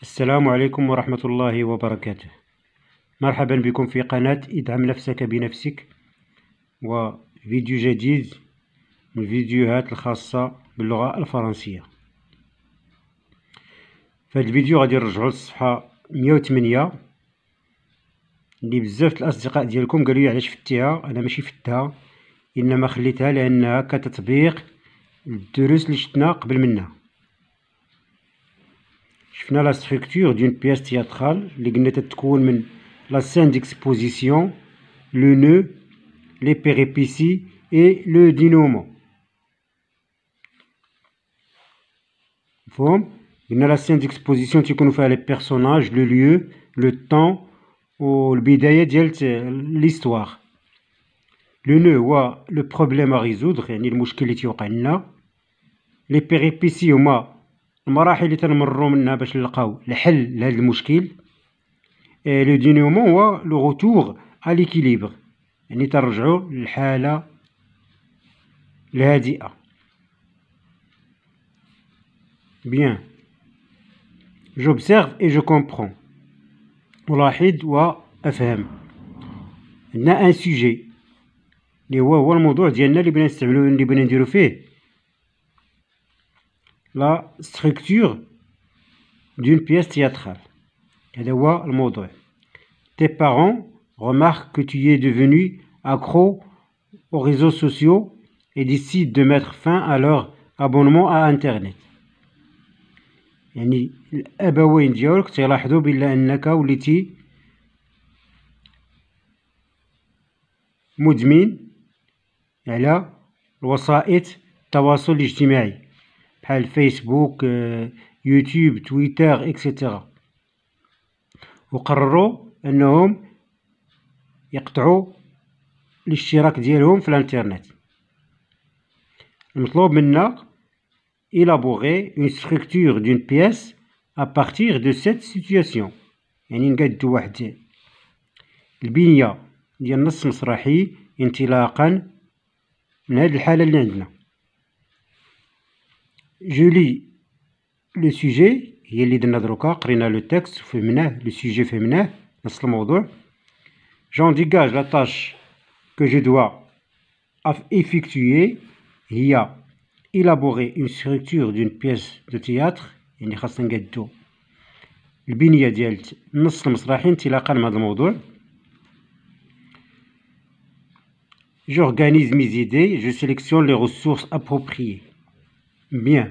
السلام عليكم ورحمة الله وبركاته. مرحبا بكم في قناة ادعم نفسك بنفسك، وفيديو جديد من الفيديوهات الخاصة باللغة الفرنسية. في هذا الفيديو غادي نرجعوا للصفحة 108 اللي بزاف الأصدقاء ديالكم قالوا لي علاش فتيها. أنا ماشي فتها، إنما خليتها لأنها كتطبيق الدروس اللي شفنا قبل منها. شفنا لا ستركتور دون بياس تياترال اللي قلنا تتكون من لا سين ديكسبوزيسيون، لو نو، لي بيريبيسي اي لو دينومون. مفهوم؟ قلنا لا سين ديكسبوزيسيون تيكونوا فيها لي بيرسوناج، لو ليو، لو طون والبداية ديال ليستواغ. لو نو هو لو بروبليم ا ريزودغ، يعني المشكل اللي تيوقع لنا. لي بيريبيسي هما المراحل اللي تنمروا منها باش نلقاو الحل لهذا المشكل. لو دينومون هو لو روتور ا ليكيليبر، يعني ترجعوا للحالة الهادئة. Bien. J'observe et je comprends. ألاحظ وأفهم. عندنا ان سوجي اللي هو الموضوع ديالنا اللي بغينا نستعملو، اللي بغينا نديرو فيه لا ستركتور دون بياس تياترال. هذا هو الموضوع. Tes parents remarquent que tu es devenu accro aux réseaux sociaux et décident de mettre fin à leur abonnement à Internet. يعني الأبوين ديالك تيلاحظوا بلا أنك وليتي مدمن على وسائط التواصل الاجتماعي بحال فيسبوك، يوتيوب، تويتر، اكسيتيرا، وقرروا أنهم يقطعوا الاشتراك ديالهم في الانترنت. المطلوب منا élaborer une structure d'une pièce à partir de cette situation، يعني نقادو واحد البنية ديال نص مسرحي انطلاقا من هذه الحالة اللي عندنا. جو لي لو سوجي، هي اللي درنا دروكا، قرينا لو تكست وفهمناه، لو سوجي فهمناه، نص الموضوع. j'en dégage la tâche que je dois effectuer، هي élaborer une structure d'une pièce de théâtre، يعني خاصنا نقادو البنية ديال النص المسرحي انطلاقا من هذا الموضوع. j'organise mes idées، je sélectionne les ressources appropriées. Bien.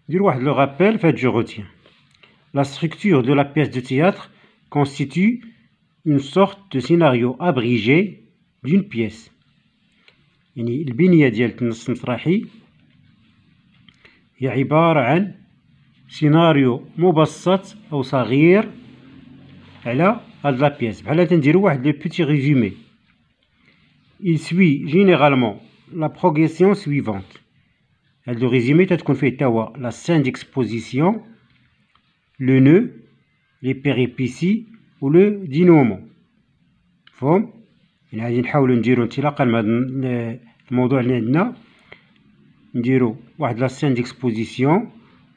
ندير واحد لو رابيل فهاد جو روتيان. La structure de la pièce de théâtre constitue une sorte de scénario abrégé d'une pièce. يعني البنية ديال النص المسرحي هي عبارة عن سيناريو مبسط أو صغير على هاد لا بياس. بحال تنديرو واحد لو بيتي ريزومي. Il suit généralement la progression suivante. هاد لو ريزومي تتكون فيه توا لا سين ديكسبوزيسيون، لو نو، لي بيريبيسي و لو دينومون. مفهوم؟ يعني غادي نحاولو نديرو انطلاقا من هاد الموضوع اللي عندنا، نديرو واحد لا سين ديكسبوزيسيون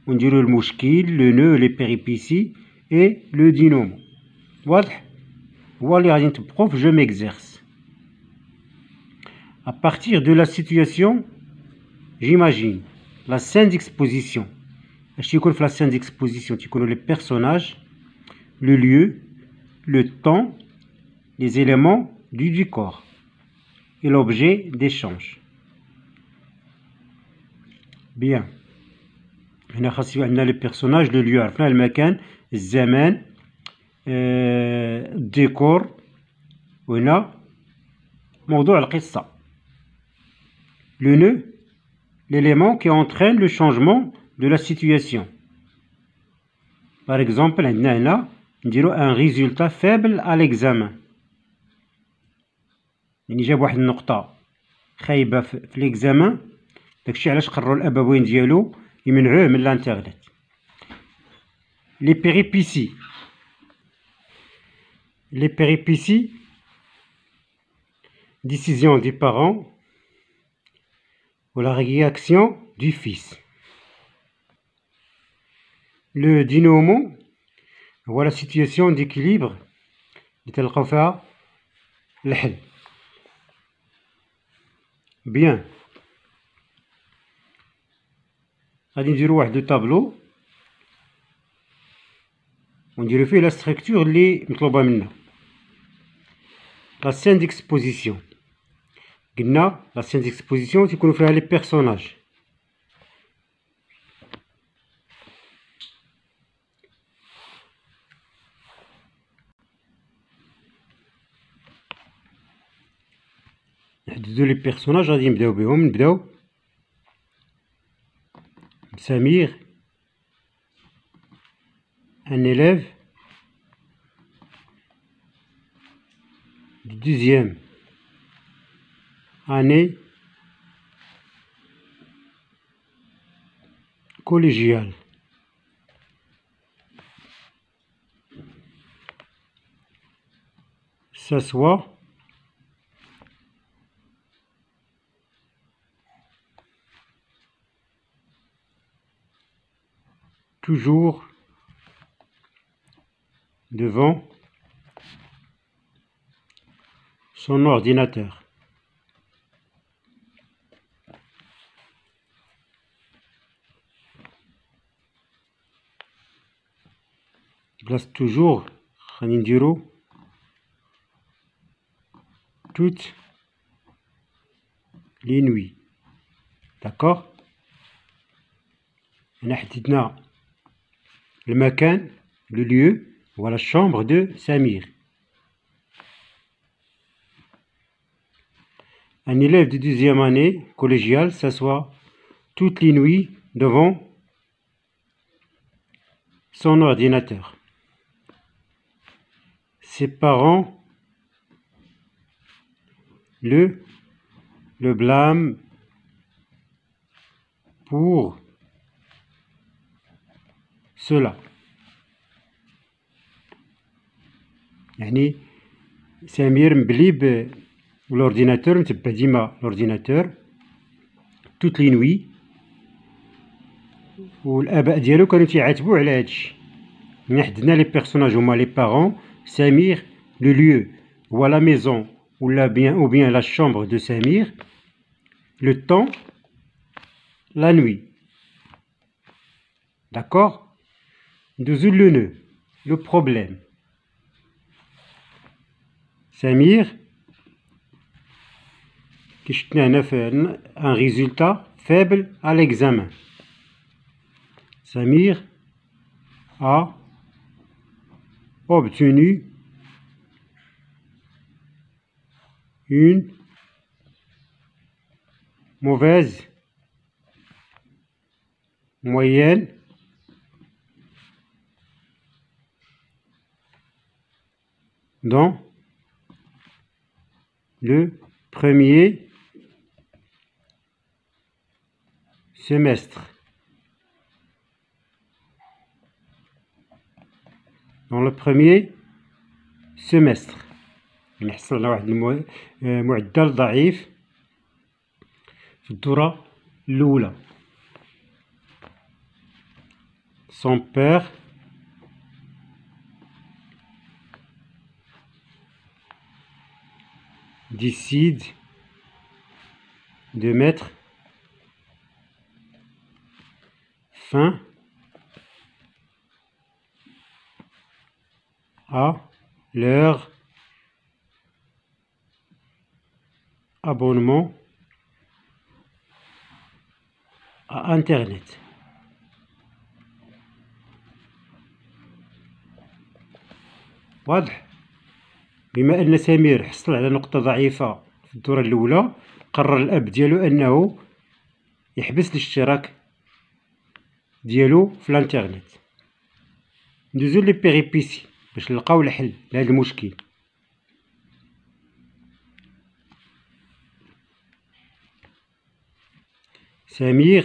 ونديرو المشكل، لو نو، لي بيريبيسي اي لو دينومون. واضح؟ هو اللي غادي نطبقو في جو ميكزيرس. à partir de la situation j'imagine la scène d'exposition. اش تيكون في لا سين ديكسبوزيسيون؟ تيكونوا لي بيرسوناج، لو lieu, le temps, les éléments du décor et l'objet d'échange. Bien. هنا خاص يبقى عندنا لي بيرسوناج، لو lieu عرفنا المكان، الزمان، الديكور، وهنا موضوع القصة. Le nœud، l'élément qui entraîne le changement de la situation. Par exemple, عندنا هنا نديرو un résultat faible à l'examen، يعني جاب واحد النقطة خايبة في l'examen، داكشي علاش قرروا الأبوين ديالو يمنعوه من الانترنت. Les péripéties. Les péripéties، décision des parents ou la réaction du fils. le dynamo هو la situation d'équilibre اللي تلقاو فيها الحل. بيان، غادي نديرو واحد لو طابلو ونديرو فيه لا ستركتور اللي مطلوبه منا. لا سين ديكسبوزيسيون، قلنا لا سين ديكسبوزيسيون تيكونو فيها لي بيرسوناج. نحددو لي بيرسوناج، غادي نبداو بهم. نبداو بسمير، ان élève du deuxième année collégiale. S'assoit toujours devant son ordinateur. Place toujours, غادي نديرو toutes les nuits. D'accord. هنا حددنا المكان، le lieu، voilà chambre de Samir. Un élève de deuxième année collégiale s'assoit toutes les nuits devant son ordinateur. Ses parents le blâment pour cela. يعني سمير مبلي بالورديناتور، متبع ديما لورديناتور توت لي نوي، والاباء ديالو كانوا تيعاتبوه على هادشي. ملي حددنا لي بيرسوناج هما لي بارون، سمير لو ليو هو لا ميزون ou bien la chambre de Samir, le temps la nuit. D'accord. ندوزو le nœud, le problème. Samir كي شفنا هنا في un résultat faible à l'examen. Samir a obtenu une mauvaise moyenne dans le premier semestre. Dans le premier semestre نحصل على واحد المعدل ضعيف في الدورة الأولى. Son père décide de mettre fin à leur abonnement à Internet. واضح. بما أن سمير حصل على نقطة ضعيفة في الدورة الأولى، قرر الأب ديالو أنه يحبس الاشتراك ديالو في الانترنت. ندوزو لي بيريبيسي باش نلقاو الحل لهذا المشكل. Samir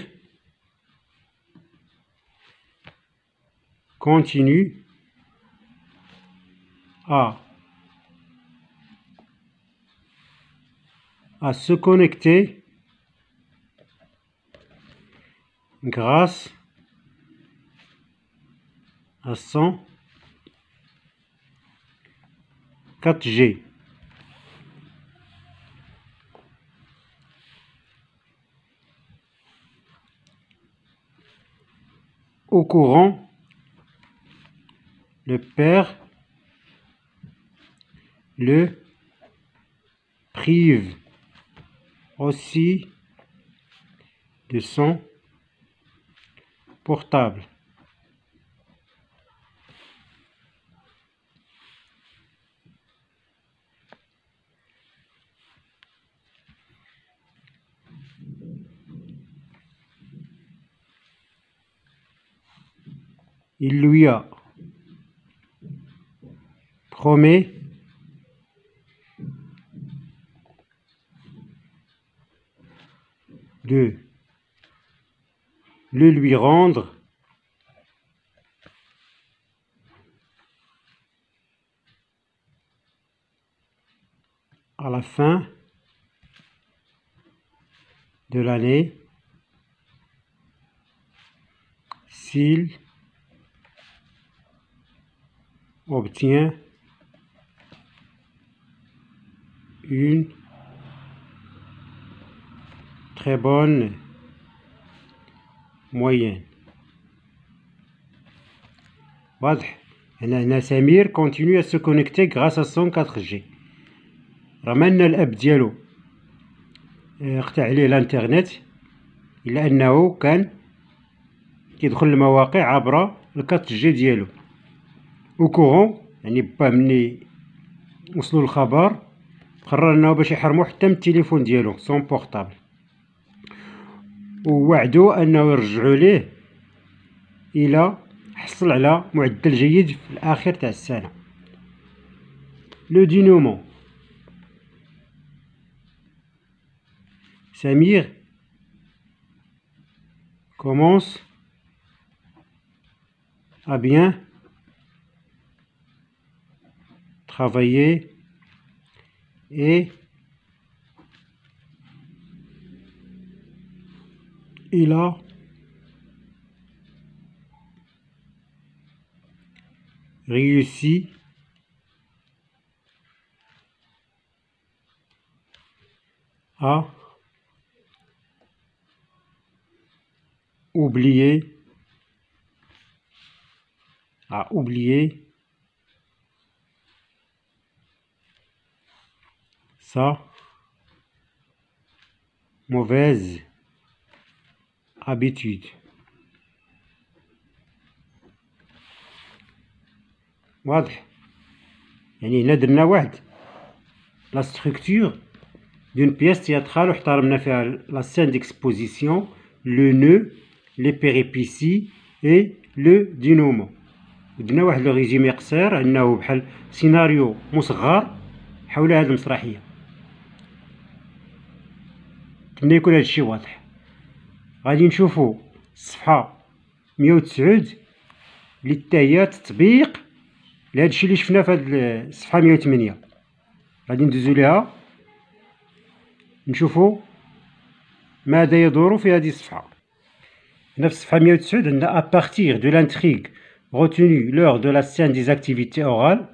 continue à se connecter grâce à 104G. Au courant, le père le prive aussi de son portable. Il lui a promis de le lui rendre à la fin de l'année s'il obtient une très bonne moyenne. واضح. هنا سمير continue à se connecter grâce à son 4G. رغم أن الأب ديالو قطع عليه الانترنت، إلا أنه كان كيدخل المواقع عبر ال4G ديالو. وكورون يعني با ملي وصلوا الخبر قرر أنه باش يحرمو حتى من التليفون ديالو سون بورطابل، ووعدوا أنه يرجعوا ليه إلى حصل على معدل جيد في الآخر تاع السنة. لو دينومون. Samir commence à bien travailler et il a réussi à oublier sa mauvaise habitude. واضح. يعني هنا درنا واحد لا ستركتور دون بياس تياترال واحترمنا فيها لا سين ديكسبوزيسيون، لو نو، لي بيريبيسي اي لو دينومون. درنا واحد لو ريزومي قصير انه بحال سيناريو مصغر حول هذه المسرحيه. كنا يكون هذا الشيء واضح. غادي نشوفوا الصفحه 109 اللي حتى هي تطبيق لهذا الشيء اللي شفنا في هذه الصفحه 108. غادي ندوزو ليها نشوفوا ماذا يدور في هذه الصفحه. هنا في الصفحه 109 عندنا à partir de l'intrigue retenue lors de la scène des activités orales,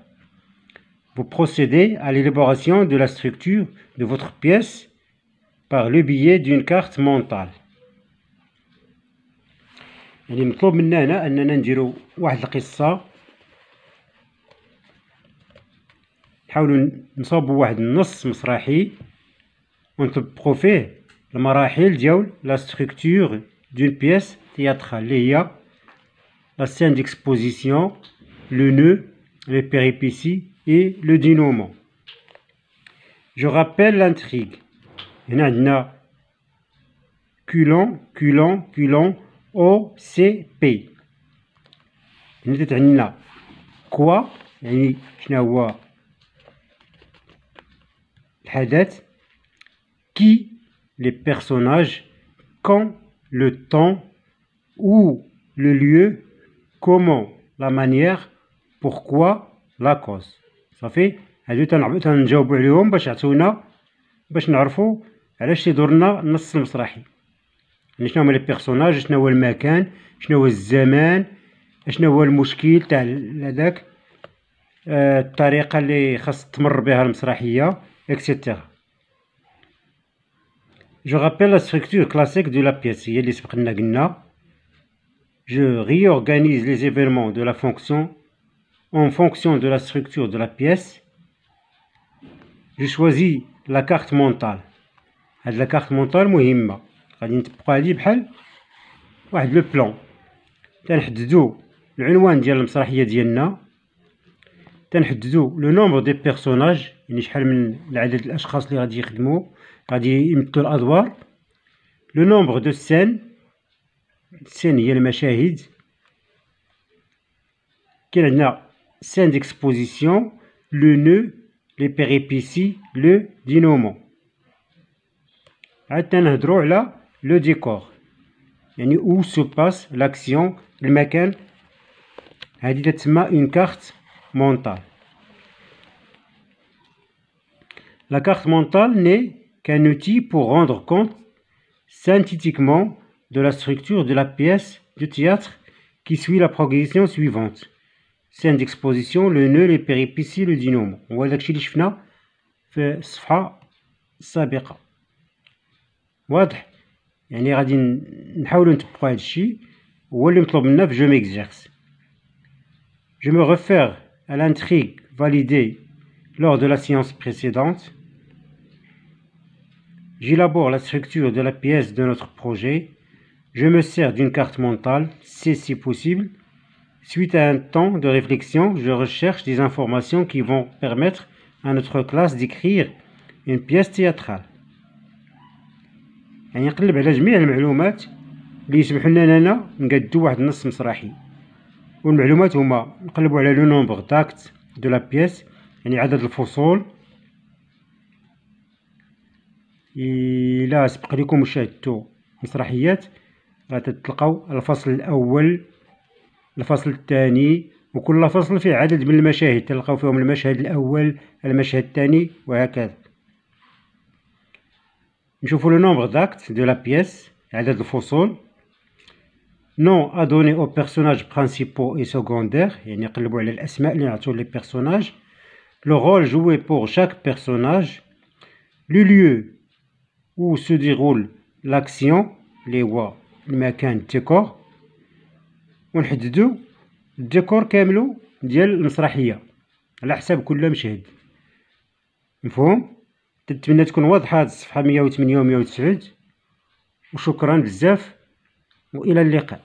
vous procédez à l'élaboration de la structure de votre pièce par le biais d'une carte mentale. يعني مطلوب منا هنا أننا نديرو واحد القصة، نحاولوا نصاوبوا واحد النص مسرحي ونطبقوا فيه المراحل ديال لا ستركتور دون بيس تياترال اللي هي لا سين ديكسبوزيسيون، لو نو، لي بيريبيسي et le dénouement. Je rappelle l'intrigue. هنا عندنا culon OCP. هنا عندنا quoi يعني شنو هو الحدث، qui les personnages, quand le temps, où le lieu, comment la manière, pourquoi la cause. صافي هادو تنجاوبوا عليهم باش يعطيونا باش نعرفوا علاش تيدور لنا النص المسرحي. يعني شنو هما لي بيرسوناج، شنو هو المكان، شنو هو الزمان، اشنا هو المشكل تاع هذاك الطريقة اللي خاص تمر بها المسرحية etc. Je rappelle la structure classique de la pièce. هي اللي سبقنا قلنا. Je réorganise les événements de la fonction en fonction de la structure de la pièce. Je choisis la carte mentale. هاد la carte mentale مهمة. غادي نطبقو عليه بحال واحد لو بلان. تنحددو العنوان ديال المسرحية ديالنا. تنحددو لو نومبر دي بيرسوناج، يعني شحال من العدد الاشخاص اللي غادي يخدموا غادي يمثلوا الادوار. لو نومبر دو سين، السين هي المشاهد. كاين عندنا سين ديكسبوزيسيون، لو نو، لي بيريبيسي، لو دينومون. عاد تنهضروا على لو ديكور، يعني او سو باس لاكسيون، المكان. هذه تتسمى اون كارت mentale. La carte mentale n'est qu'un outil pour rendre compte synthétiquement de la structure de la pièce de théâtre qui suit la progression suivante. Scène d'exposition, le nœud, les péripéties, le dénouement. هو داكشي اللي شفنا في الصفحة السابقة. واضح؟ يعني غادي نحاولو نطبقو هادشي، هو اللي مطلوب منا في جو ميكزيرس. Je me réfère à l'intrigue validée lors de la séance précédente. J'élabore la structure de la pièce de notre projet. Je me sers d'une carte mentale, si possible. Suite à un temps de réflexion, je recherche des informations qui vont permettre à notre classe d'écrire une pièce théâtrale. يعني نقلب على جميع المعلومات اللي يسمحوا لنا أننا نقادو واحد النص مسرحي. والمعلومات هما نقلبوا على لو نومبر داكت دو لا بيس، يعني عدد الفصول. إلا سبق لكم وشاهدتوا مسرحيات غتلقاو الفصل الأول، الفصل الثاني، وكل فصل فيه عدد من المشاهد تلقاو فيهم المشهد الأول، المشهد الثاني، وهكذا. نشوفوا لو نومبر داكت دو لا بيس، عدد الفصول. nom à donner aux personnages principaux et secondaires، يعني نقلبوا على الأسماء اللي نعطيو لي بيرسوناج. le rôle joué pour chaque personnage. le lieu où se déroule l'action، اللي هو المكان، الديكور. ونحددو الديكور كاملو ديال المسرحية على حساب كل مشهد. مفهوم؟ نتمنى تكون واضحة هاد الصفحة 108 و 109. وشكرا بزاف، وإلى اللقاء.